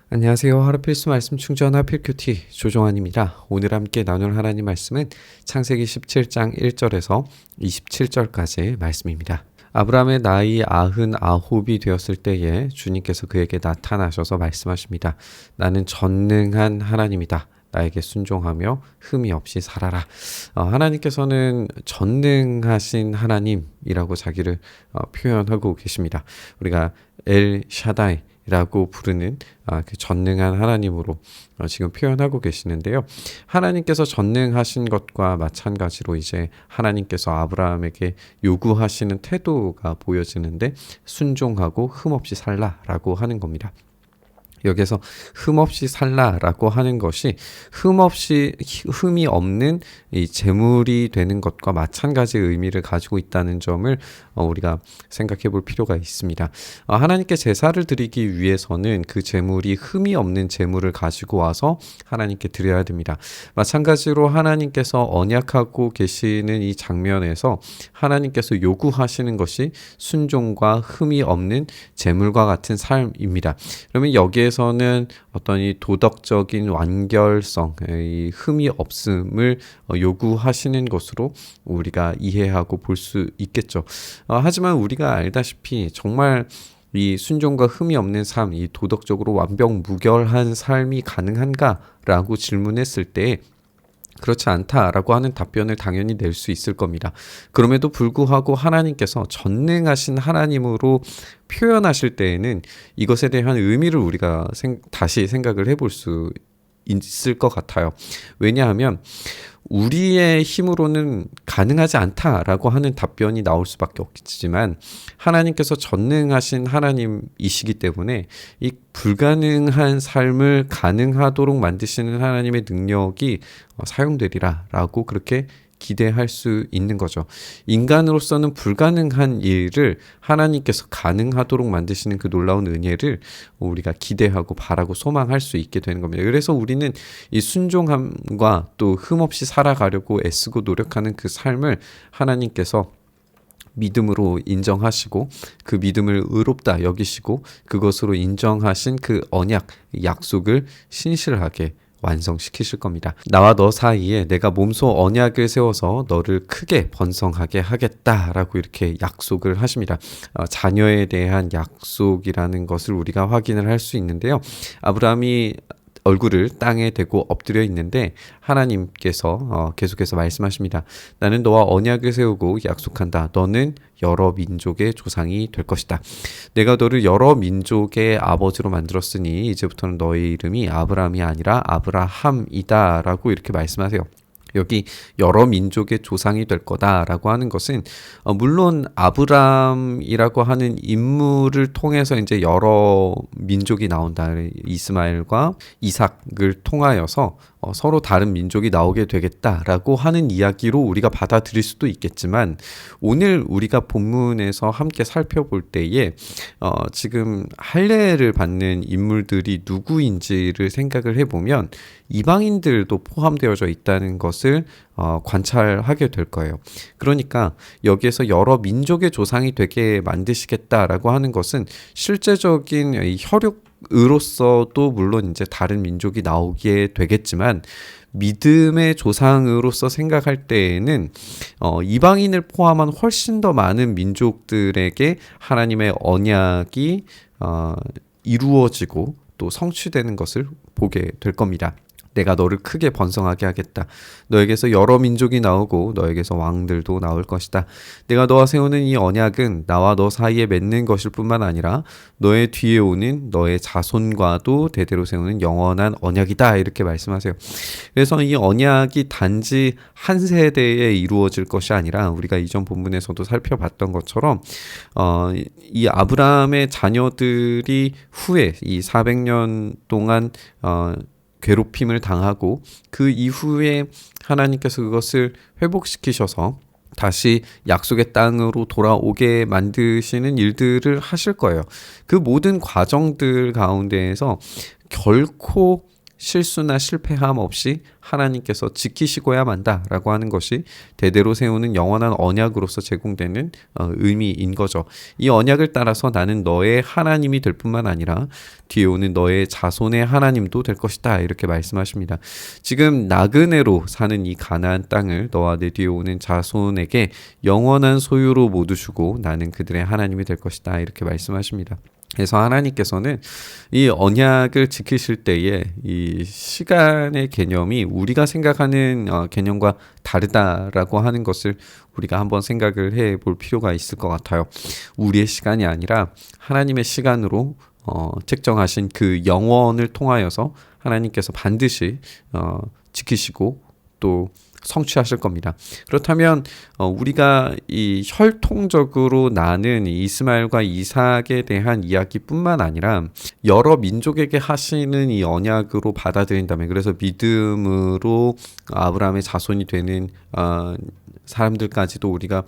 안녕하세요. 하루 필수 말씀 충전 하필 큐티 조종환입니다. 오늘 함께 나눌 하나님 말씀은 창세기 17장 1절에서 27절까지의 말씀입니다. 아브라함의 나이 99이 되었을 때에 주님께서 그에게 나타나셔서 말씀하십니다. 나는 전능한 하나님이다. 나에게 순종하며 흠이 없이 살아라. 하나님께서는 전능하신 하나님이라고 자기를 표현하고 계십니다. 우리가 엘 샤다이 라고 부르는 그 전능한 하나님으로 지금 표현하고 계시는데요. 하나님께서 전능하신 것과 마찬가지로 이제 하나님께서 아브라함에게 요구하시는 태도가 보여지는데 순종하고 흠없이 살라라고 하는 겁니다. 여기서 흠없이 살라라고 하는 것이 흠이 없는 이 재물이 되는 것과 마찬가지의 의미를 가지고 있다는 점을 우리가 생각해 볼 필요가 있습니다. 하나님께 제사를 드리기 위해서는 그 재물이 흠이 없는 재물을 가지고 와서 하나님께 드려야 됩니다. 마찬가지로 하나님께서 언약하고 계시는 이 장면에서 하나님께서 요구하시는 것이 순종과 흠이 없는 재물과 같은 삶입니다. 그러면 여기에서는 어떤 이 도덕적인 완결성, 이 흠이 없음을 요구하시는 것으로 우리가 이해하고 볼 수 있겠죠. 하지만 우리가 알다시피 정말 이 순종과 흠이 없는 삶, 이 도덕적으로 완벽무결한 삶이 가능한가라고 질문했을 때 그렇지 않다라고 하는 답변을 당연히 낼 수 있을 겁니다. 그럼에도 불구하고 하나님께서 전능하신 하나님으로 표현하실 때에는 이것에 대한 의미를 우리가 다시 생각을 해볼 수 있을 것 같아요. 왜냐하면 우리의 힘으로는 가능하지 않다라고 하는 답변이 나올 수밖에 없겠지만 하나님께서 전능하신 하나님이시기 때문에 이 불가능한 삶을 가능하도록 만드시는 하나님의 능력이 사용되리라라고 그렇게 기대할 수 있는 거죠. 인간으로서는 불가능한 일을 하나님께서 가능하도록 만드시는 그 놀라운 은혜를 우리가 기대하고 바라고 소망할 수 있게 되는 겁니다. 그래서 우리는 이 순종함과 또 흠없이 살아가려고 애쓰고 노력하는 그 삶을 하나님께서 믿음으로 인정하시고 그 믿음을 의롭다 여기시고 그것으로 인정하신 그 언약, 약속을 신실하게 완성시키실 겁니다. 나와 너 사이에 내가 몸소 언약을 세워서 너를 크게 번성하게 하겠다라고 이렇게 약속을 하십니다. 자녀에 대한 약속이라는 것을 우리가 확인을 할 수 있는데요. 아브라함이 얼굴을 땅에 대고 엎드려 있는데 하나님께서 계속해서 말씀하십니다. 나는 너와 언약을 세우고 약속한다. 너는 여러 민족의 조상이 될 것이다. 내가 너를 여러 민족의 아버지로 만들었으니 이제부터는 너의 이름이 아브라함이 아니라 아브라함이다 라고 이렇게 말씀하세요. 여기 여러 민족의 조상이 될 거다라고 하는 것은 물론 아브람이라고 하는 인물을 통해서 이제 여러 민족이 나온다. 이스마엘과 이삭을 통하여서 서로 다른 민족이 나오게 되겠다라고 하는 이야기로 우리가 받아들일 수도 있겠지만 오늘 우리가 본문에서 함께 살펴볼 때에 지금 할례를 받는 인물들이 누구인지를 생각을 해보면 이방인들도 포함되어져 있다는 것을 관찰하게 될 거예요. 그러니까 여기에서 여러 민족의 조상이 되게 만드시겠다라고 하는 것은 실제적인 혈육으로서도 물론 이제 다른 민족이 나오게 되겠지만 믿음의 조상으로서 생각할 때에는 이방인을 포함한 훨씬 더 많은 민족들에게 하나님의 언약이 이루어지고 또 성취되는 것을 보게 될 겁니다. 내가 너를 크게 번성하게 하겠다. 너에게서 여러 민족이 나오고 너에게서 왕들도 나올 것이다. 내가 너와 세우는 이 언약은 나와 너 사이에 맺는 것일 뿐만 아니라 너의 뒤에 오는 너의 자손과도 대대로 세우는 영원한 언약이다. 이렇게 말씀하세요. 그래서 이 언약이 단지 한 세대에 이루어질 것이 아니라 우리가 이전 본문에서도 살펴봤던 것처럼 이 아브라함의 자녀들이 후에 이 400년 동안 괴롭힘을 당하고 그 이후에 하나님께서 그것을 회복시키셔서 다시 약속의 땅으로 돌아오게 만드시는 일들을 하실 거예요. 그 모든 과정들 가운데에서 결코 실수나 실패함 없이 하나님께서 지키시고야 만다라고 하는 것이 대대로 세우는 영원한 언약으로서 제공되는 의미인 거죠. 이 언약을 따라서 나는 너의 하나님이 될 뿐만 아니라 뒤에 오는 너의 자손의 하나님도 될 것이다 이렇게 말씀하십니다. 지금 나그네로 사는 이 가나안 땅을 너와 내 뒤에 오는 자손에게 영원한 소유로 모두 주고 나는 그들의 하나님이 될 것이다 이렇게 말씀하십니다. 그래서 하나님께서는 이 언약을 지키실 때에 이 시간의 개념이 우리가 생각하는 개념과 다르다라고 하는 것을 우리가 한번 생각을 해볼 필요가 있을 것 같아요. 우리의 시간이 아니라 하나님의 시간으로 책정하신 그 영원을 통하여서 하나님께서 반드시 지키시고 또 성취하실 겁니다. 그렇다면 우리가 이 혈통적으로 나는 이스마엘과 이삭에 대한 이야기뿐만 아니라 여러 민족에게 하시는 이 언약으로 받아들인다면, 그래서 믿음으로 아브라함의 자손이 되는 사람들까지도 우리가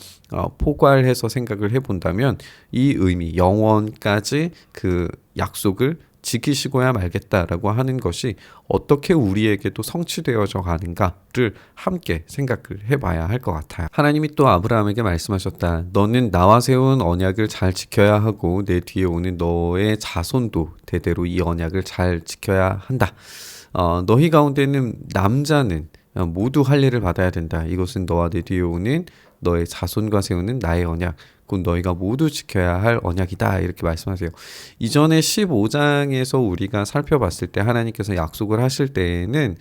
포괄해서 생각을 해본다면 이 의미, 영원까지 그 약속을 지키시고야 말겠다라고 하는 것이 어떻게 우리에게도 성취되어져 가는가를 함께 생각을 해봐야 할 것 같아요. 하나님이 또 아브라함에게 말씀하셨다. 너는 나와 세운 언약을 잘 지켜야 하고 내 뒤에 오는 너의 자손도 대대로 이 언약을 잘 지켜야 한다. 너희 가운데는 남자는 모두 할례를 받아야 된다. 이것은 너와 내 뒤에 오는 너의 자손과 세우는 나의 언약, 곧 너희가 모두 지켜야 할 언약이다 이렇게 말씀하세요. 이전에 15장에서 우리가 살펴봤을 때 하나님께서 약속을 하실 때에는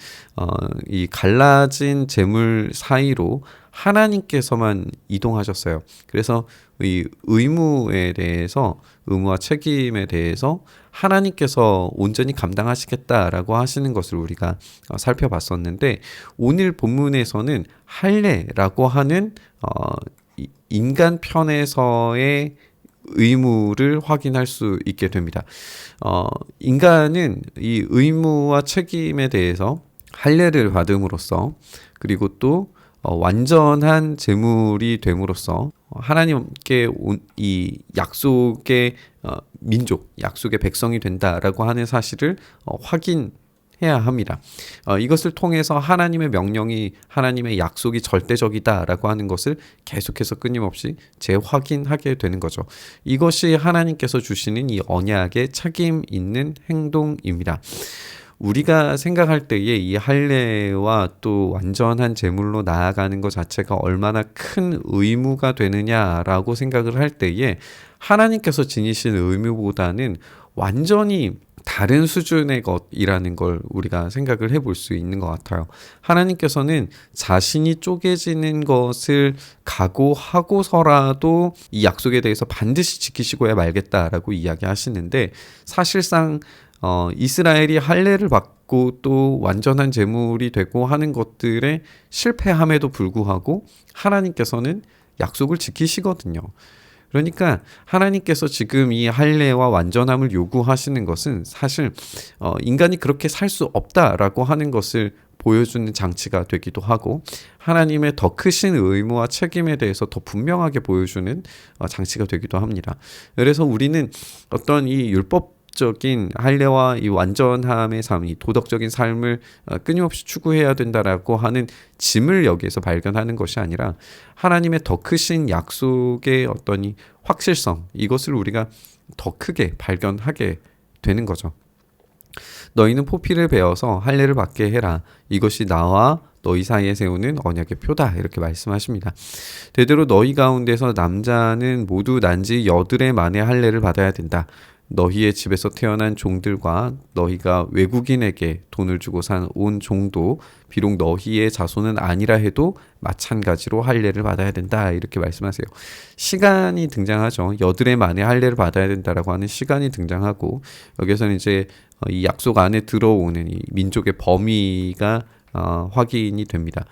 이 갈라진 재물 사이로 하나님께서만 이동하셨어요. 그래서 이 의무에 대해서, 의무와 책임에 대해서 하나님께서 온전히 감당하시겠다라고 하시는 것을 우리가 살펴봤었는데, 오늘 본문에서는 할례라고 하는 인간 편에서의 의무를 확인할 수 있게 됩니다. 인간은 이 의무와 책임에 대해서 할례를 받음으로써, 그리고 또 완전한 제물이 됨으로써 하나님께 이 약속의 민족, 약속의 백성이 된다라고 하는 사실을 확인해야 합니다. 이것을 통해서 하나님의 명령이, 하나님의 약속이 절대적이다라고 하는 것을 계속해서 끊임없이 재확인하게 되는 거죠. 이것이 하나님께서 주시는 이 언약의 책임 있는 행동입니다. 우리가 생각할 때에 이 할례와 또 완전한 제물로 나아가는 것 자체가 얼마나 큰 의무가 되느냐라고 생각을 할 때에 하나님께서 지니신 의무보다는 완전히 다른 수준의 것이라는 걸 우리가 생각을 해볼 수 있는 것 같아요. 하나님께서는 자신이 쪼개지는 것을 각오하고서라도 이 약속에 대해서 반드시 지키시고야 말겠다라고 이야기하시는데, 사실상 이스라엘이 할례를 받고 또 완전한 제물이 되고 하는 것들에 실패함에도 불구하고 하나님께서는 약속을 지키시거든요. 그러니까 하나님께서 지금 이 할례와 완전함을 요구하시는 것은 사실 인간이 그렇게 살 수 없다라고 하는 것을 보여주는 장치가 되기도 하고, 하나님의 더 크신 의무와 책임에 대해서 더 분명하게 보여주는 장치가 되기도 합니다. 그래서 우리는 어떤 이 율법적인 할례와 이 완전함의 삶, 이 도덕적인 삶을 끊임없이 추구해야 된다라고 하는 짐을 여기에서 발견하는 것이 아니라 하나님의 더 크신 약속의 어떤 이 확실성, 이것을 우리가 더 크게 발견하게 되는 거죠. 너희는 포피를 베어서 할례를 받게 해라. 이것이 나와 너희 사이에 세우는 언약의 표다. 이렇게 말씀하십니다. 대대로 너희 가운데서 남자는 모두 난지 8해 만에 할례를 받아야 된다. 너희의 집에서 태어난 종들과 너희가 외국인에게 돈을 주고 산 온 종도 비록 너희의 자손은 아니라 해도 마찬가지로 할례를 받아야 된다. 이렇게 말씀하세요. 시간이 등장하죠. 8해 만에 할례를 받아야 된다라고 하는 시간이 등장하고, 여기서는 이제 이 약속 안에 들어오는 이 민족의 범위가 확인이 됩니다.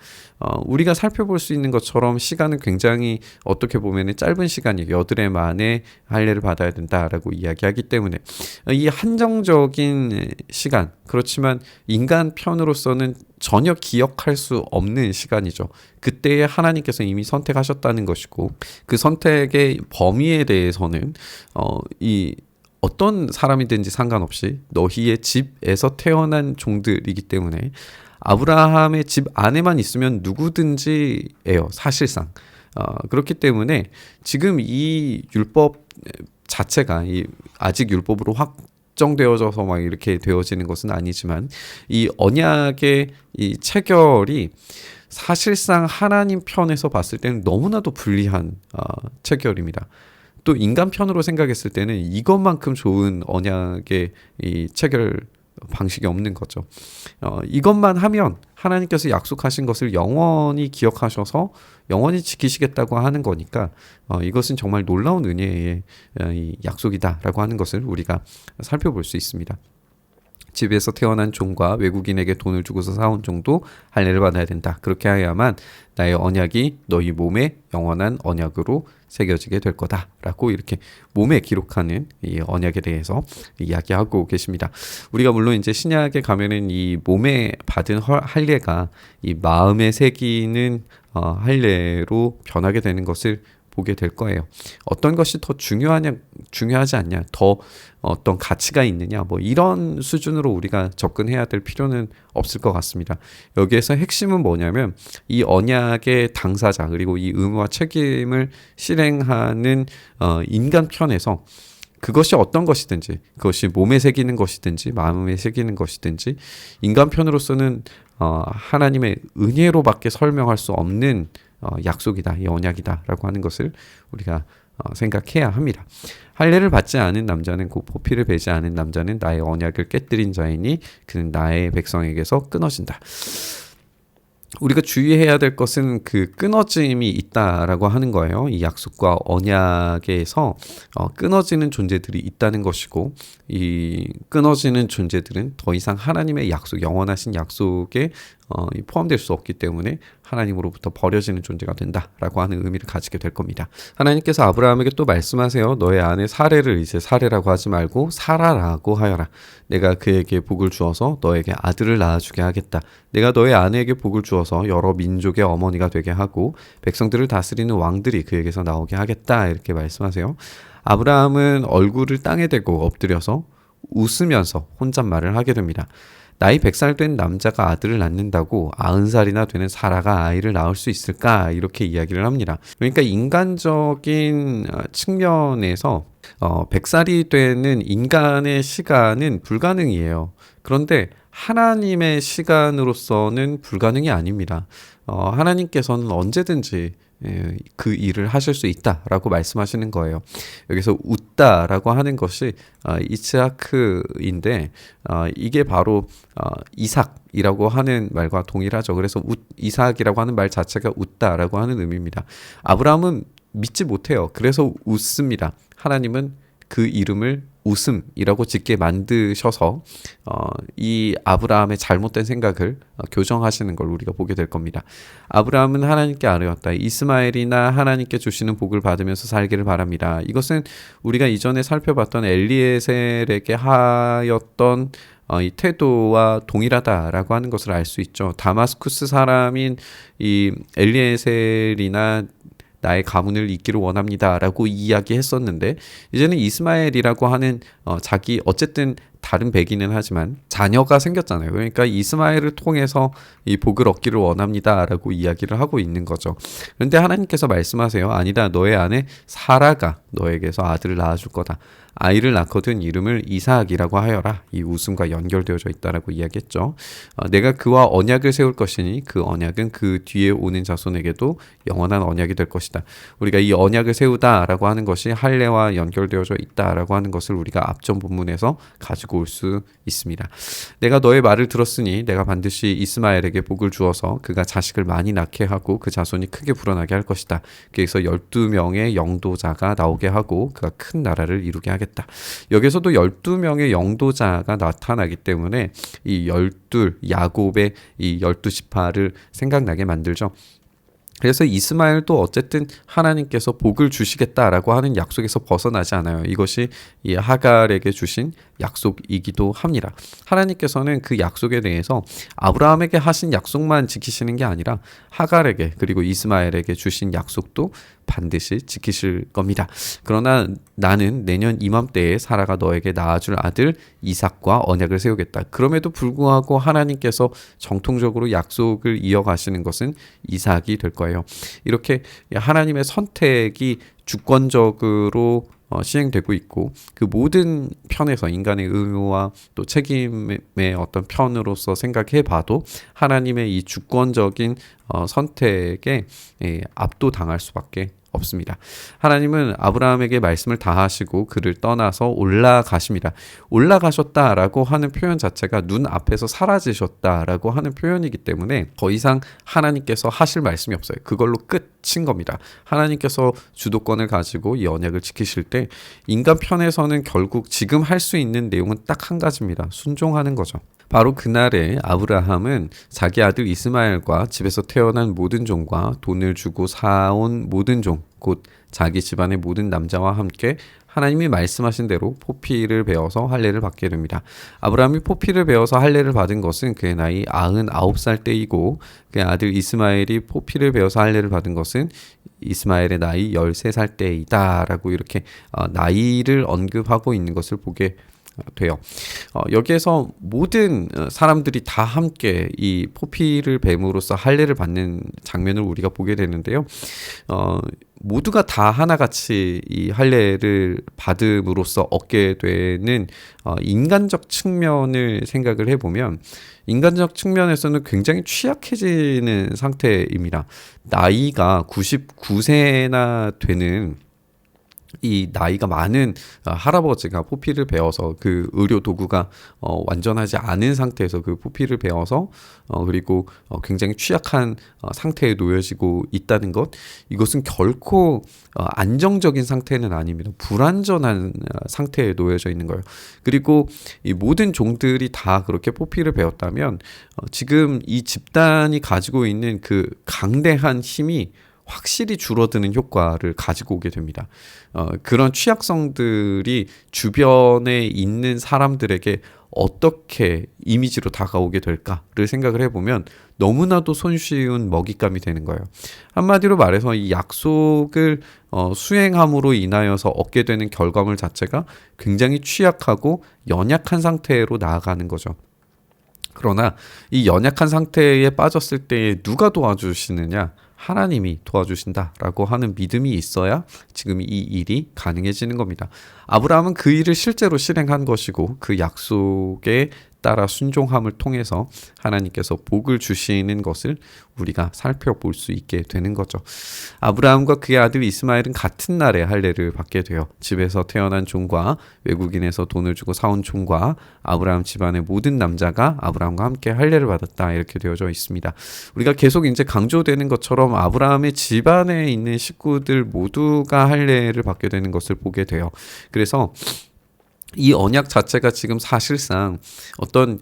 우리가 살펴볼 수 있는 것처럼 시간은 굉장히 어떻게 보면 짧은 시간이에요. 8해 만에 할례를 받아야 된다라고 이야기하기 때문에 이 한정적인 시간, 그렇지만 인간 편으로서는 전혀 기억할 수 없는 시간이죠. 그때에 하나님께서 이미 선택하셨다는 것이고, 그 선택의 범위에 대해서는 어떤 사람이든지 상관없이 너희의 집에서 태어난 종들이기 때문에 아브라함의 집 안에만 있으면 누구든지예요, 사실상. 그렇기 때문에 지금 이 율법 자체가 아직 율법으로 확정되어져서 막 이렇게 되어지는 것은 아니지만 이 언약의 이 체결이 사실상 하나님 편에서 봤을 때는 너무나도 불리한 체결입니다. 또 인간 편으로 생각했을 때는 이것만큼 좋은 언약의 이 체결 방식이 없는 거죠. 이것만 하면 하나님께서 약속하신 것을 영원히 기억하셔서 영원히 지키시겠다고 하는 거니까 이것은 정말 놀라운 은혜의 약속이다라고 하는 것을 우리가 살펴볼 수 있습니다. 집에서 태어난 종과 외국인에게 돈을 주고서 사온 종도 할례를 받아야 된다. 그렇게 해야만 나의 언약이 너희 몸에 영원한 언약으로 새겨지게 될 거다라고 이렇게 몸에 기록하는 이 언약에 대해서 이야기하고 계십니다. 우리가 물론 이제 신약에 가면은 이 몸에 받은 할례가 이 마음에 새기는 할례로 변하게 되는 것을 보게 될 거예요. 어떤 것이 더 중요하지 않냐, 더 어떤 가치가 있느냐, 뭐 이런 수준으로 우리가 접근해야 될 필요는 없을 것 같습니다. 여기에서 핵심은 뭐냐면 이 언약의 당사자 그리고 이 의무와 책임을 실행하는 인간 편에서 그것이 어떤 것이든지, 그것이 몸에 새기는 것이든지 마음에 새기는 것이든지 인간 편으로서는 하나님의 은혜로밖에 설명할 수 없는 약속이다, 이 언약이다라고 하는 것을 우리가 생각해야 합니다. 할례를 받지 않은 남자는 곧 보피를 베지 않은 남자는 나의 언약을 깨뜨린 자이니 그는 나의 백성에게서 끊어진다. 우리가 주의해야 될 것은 그 끊어짐이 있다라고 하는 거예요. 이 약속과 언약에서 끊어지는 존재들이 있다는 것이고, 이 끊어지는 존재들은 더 이상 하나님의 약속, 영원하신 약속에 포함될 수 없기 때문에 하나님으로부터 버려지는 존재가 된다라고 하는 의미를 가지게 될 겁니다. 하나님께서 아브라함에게 또 말씀하세요. 너의 아내 사레를 이제 사레라고 하지 말고 사라라고 하여라. 내가 그에게 복을 주어서 너에게 아들을 낳아주게 하겠다. 내가 너의 아내에게 복을 주어서 여러 민족의 어머니가 되게 하고 백성들을 다스리는 왕들이 그에게서 나오게 하겠다. 이렇게 말씀하세요. 아브라함은 얼굴을 땅에 대고 엎드려서 웃으면서 혼잣말을 하게 됩니다. 나이 100살 된 남자가 아들을 낳는다고 90살이나 되는 사라가 아이를 낳을 수 있을까? 이렇게 이야기를 합니다. 그러니까 인간적인 측면에서 100살이 되는 인간의 시간은 불가능이에요. 그런데 하나님의 시간으로서는 불가능이 아닙니다. 하나님께서는 언제든지 그 일을 하실 수 있다라고 말씀하시는 거예요. 여기서 웃다라고 하는 것이 이츠하크인데 이게 바로 이삭이라고 하는 말과 동일하죠. 그래서 이삭이라고 하는 말 자체가 웃다라고 하는 의미입니다. 아브라함은 믿지 못해요. 그래서 웃습니다. 하나님은 그 이름을 웃음이라고 짓게 만드셔서 이 아브라함의 잘못된 생각을 교정하시는 걸 우리가 보게 될 겁니다. 아브라함은 하나님께 아뢰었다. 이스마엘이나 하나님께 주시는 복을 받으면서 살기를 바랍니다. 이것은 우리가 이전에 살펴봤던 엘리에셀에게 하였던 이 태도와 동일하다라고 하는 것을 알 수 있죠. 다마스쿠스 사람인 이 엘리에셀이나 나의 가문을 잇기를 원합니다라고 이야기했었는데 이제는 이스마엘이라고 하는 자기 어쨌든 다른 백인은 하지만 자녀가 생겼잖아요. 그러니까 이스마엘을 통해서 이 복을 얻기를 원합니다라고 이야기를 하고 있는 거죠. 그런데 하나님께서 말씀하세요. 아니다. 너의 아내 사라가 너에게서 아들을 낳아줄 거다. 아이를 낳거든 이름을 이삭이라고 하여라. 이 웃음과 연결되어져 있다라고 이야기했죠. 내가 그와 언약을 세울 것이니 그 언약은 그 뒤에 오는 자손에게도 영원한 언약이 될 것이다. 우리가 이 언약을 세우다라고 하는 것이 할례와 연결되어져 있다라고 하는 것을 우리가 앞전 본문에서 가지고 올 수 있습니다. 내가 너의 말을 들었으니 내가 반드시 이스마엘에게 복을 주어서 그가 자식을 많이 낳게 하고 그 자손이 크게 불어나게 할 것이다. 그래서 12명의 영도자가 나오게 하고 그가 큰 나라를 이루게 하겠다. 여기서도 12명의 영도자가 나타나기 때문에 이 12 야곱의 이 12지파를 생각나게 만들죠. 그래서 이스마엘도 어쨌든 하나님께서 복을 주시겠다라고 하는 약속에서 벗어나지 않아요. 이것이 이 하갈에게 주신 약속이기도 합니다. 하나님께서는 그 약속에 대해서 아브라함에게 하신 약속만 지키시는 게 아니라 하갈에게 그리고 이스마엘에게 주신 약속도 반드시 지키실 겁니다. 그러나 나는 내년 이맘때에 사라가 너에게 낳아줄 아들 이삭과 언약을 세우겠다. 그럼에도 불구하고 하나님께서 정통적으로 약속을 이어가시는 것은 이삭이 될 거예요. 이렇게 하나님의 선택이 주권적으로 시행되고 있고 그 모든 편에서 인간의 의무와 또 책임의 어떤 편으로서 생각해 봐도 하나님의 이 주권적인 선택에 압도당할 수밖에 없습니다. 하나님은 아브라함에게 말씀을 다 하시고 그를 떠나서 올라가십니다. 올라가셨다라고 하는 표현 자체가 눈앞에서 사라지셨다라고 하는 표현이기 때문에 더 이상 하나님께서 하실 말씀이 없어요. 그걸로 끝인 겁니다. 하나님께서 주도권을 가지고 이 언약을 지키실 때 인간 편에서는 결국 지금 할 수 있는 내용은 딱 한 가지입니다. 순종하는 거죠. 바로 그날에 아브라함은 자기 아들 이스마엘과 집에서 태어난 모든 종과 돈을 주고 사온 모든 종, 곧 자기 집안의 모든 남자와 함께 하나님이 말씀하신 대로 포피를 베어서 할례를 받게 됩니다. 아브라함이 포피를 베어서 할례를 받은 것은 그의 나이 99살 때이고 그의 아들 이스마엘이 포피를 베어서 할례를 받은 것은 이스마엘의 나이 13살 때이다 라고 이렇게 나이를 언급하고 있는 것을 보게 돼요. 여기에서 모든 사람들이 다 함께 이 포피를 뱀으로써 할례를 받는 장면을 우리가 보게 되는데요. 모두가 다 하나같이 이 할례를 받음으로써 얻게 되는 인간적 측면을 생각을 해보면 인간적 측면에서는 굉장히 취약해지는 상태입니다. 나이가 99세나 되는 이 나이가 많은 할아버지가 포피를 베어서 그 의료 도구가 완전하지 않은 상태에서 그 포피를 베어서 그리고 굉장히 취약한 상태에 놓여지고 있다는 것, 이것은 결코 안정적인 상태는 아닙니다. 불안전한 상태에 놓여져 있는 거예요. 그리고 이 모든 종들이 다 그렇게 포피를 베었다면 지금 이 집단이 가지고 있는 그 강대한 힘이 확실히 줄어드는 효과를 가지고 오게 됩니다. 그런 취약성들이 주변에 있는 사람들에게 어떻게 이미지로 다가오게 될까를 생각을 해보면 너무나도 손쉬운 먹잇감이 되는 거예요. 한마디로 말해서 이 약속을 수행함으로 인하여서 얻게 되는 결과물 자체가 굉장히 취약하고 연약한 상태로 나아가는 거죠. 그러나 이 연약한 상태에 빠졌을 때 누가 도와주시느냐? 하나님이 도와주신다라고 하는 믿음이 있어야 지금 이 일이 가능해지는 겁니다. 아브라함은 그 일을 실제로 실행한 것이고 그 약속에 따라 순종함을 통해서 하나님께서 복을 주시는 것을 우리가 살펴볼 수 있게 되는 거죠. 아브라함과 그의 아들 이스마엘은 같은 날에 할례를 받게 되어 집에서 태어난 종과 외국인에서 돈을 주고 사온 종과 아브라함 집안의 모든 남자가 아브라함과 함께 할례를 받았다 이렇게 되어져 있습니다. 우리가 계속 이제 강조되는 것처럼 아브라함의 집안에 있는 식구들 모두가 할례를 받게 되는 것을 보게 돼요. 그래서 이 언약 자체가 지금 사실상 어떤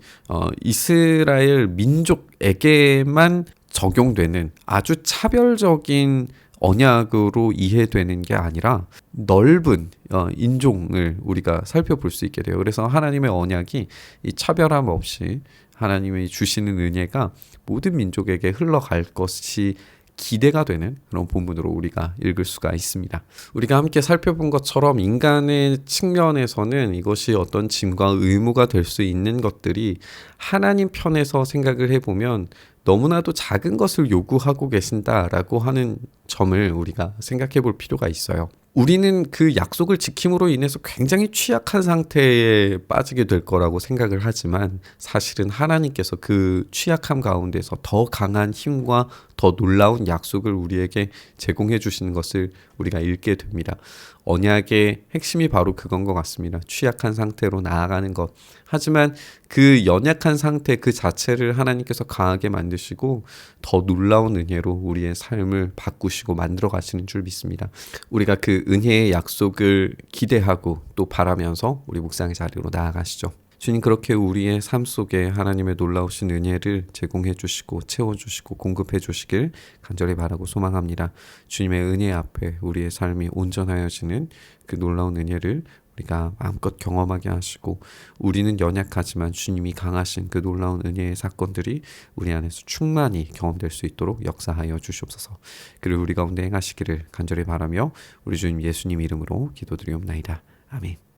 이스라엘 민족에게만 적용되는 아주 차별적인 언약으로 이해되는 게 아니라 넓은 인종을 우리가 살펴볼 수 있게 돼요. 그래서 하나님의 언약이 이 차별함 없이 하나님이 주시는 은혜가 모든 민족에게 흘러갈 것이 기대가 되는 그런 본문으로 우리가 읽을 수가 있습니다. 우리가 함께 살펴본 것처럼 인간의 측면에서는 이것이 어떤 짐과 의무가 될 수 있는 것들이 하나님 편에서 생각을 해보면 너무나도 작은 것을 요구하고 계신다라고 하는 점을 우리가 생각해 볼 필요가 있어요. 우리는 그 약속을 지킴으로 인해서 굉장히 취약한 상태에 빠지게 될 거라고 생각을 하지만 사실은 하나님께서 그 취약함 가운데서 더 강한 힘과 더 놀라운 약속을 우리에게 제공해 주시는 것을 우리가 읽게 됩니다. 언약의 핵심이 바로 그건 것 같습니다. 취약한 상태로 나아가는 것. 하지만 그 연약한 상태 그 자체를 하나님께서 강하게 만드시고 더 놀라운 은혜로 우리의 삶을 바꾸시고 만들어 가시는 줄 믿습니다. 우리가 그 은혜의 약속을 기대하고 또 바라면서 우리 묵상의 자리로 나아가시죠. 주님, 그렇게 우리의 삶 속에 하나님의 놀라우신 은혜를 제공해 주시고 채워주시고 공급해 주시길 간절히 바라고 소망합니다. 주님의 은혜 앞에 우리의 삶이 온전하여지는 그 놀라운 은혜를 우리가 마음껏 경험하게 하시고 우리는 연약하지만 주님이 강하신 그 놀라운 은혜의 사건들이 우리 안에서 충만히 경험될 수 있도록 역사하여 주시옵소서. 그리고 우리 가운데 행하시기를 간절히 바라며 우리 주님 예수님 이름으로 기도드리옵나이다. 아멘.